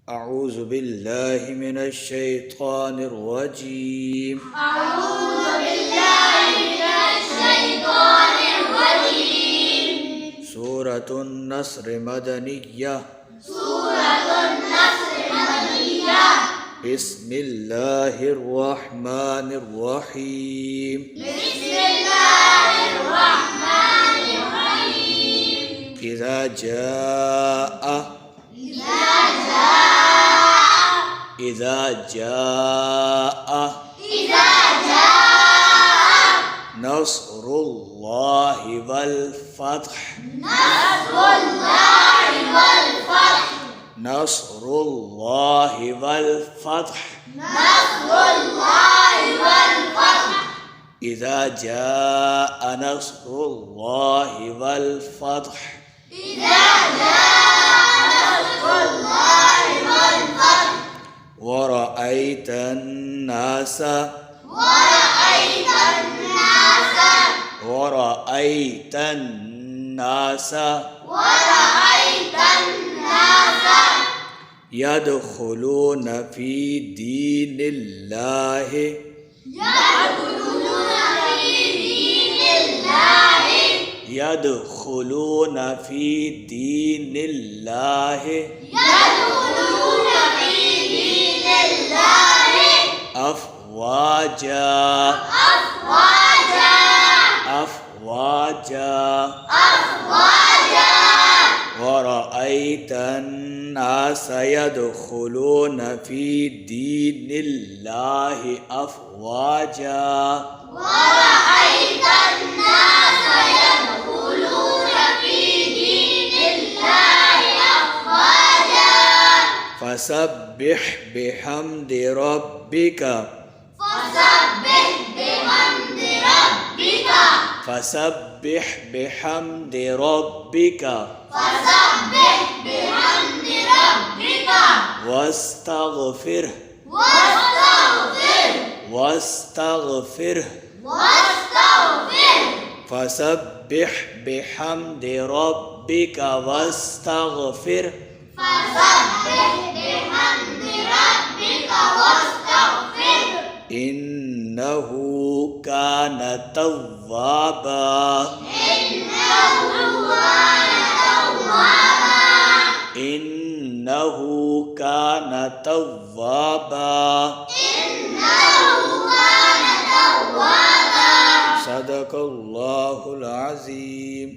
أعوذ بالله من الشيطان الرجيم. أعوذ بالله من الشيطان الرجيم. سورة النصر مدنية. سورة النصر مدنية. بسم الله الرحمن الرحيم. بسم الله الرحمن الرحيم. إذا جاء نصر الله والفتح. نصر الله والفتح. نصر الله والفتح. نصر الله والفتح. إذا جاء نصر الله والفتح. إذا جاء نصر الله والفتح. ورأيت الناس يدخلون في دين الله أفواجا. ورأيت الناس يدخلون في دين الله أفواجا. ورأيت الناس يدخلون في دين الله أفواجا. فسبح بحمد ربك. فسبح بحمد ربك. واستغفره. فسبح بحمد ربك واستغفره. إنه كان توابا. صدق الله العظيم.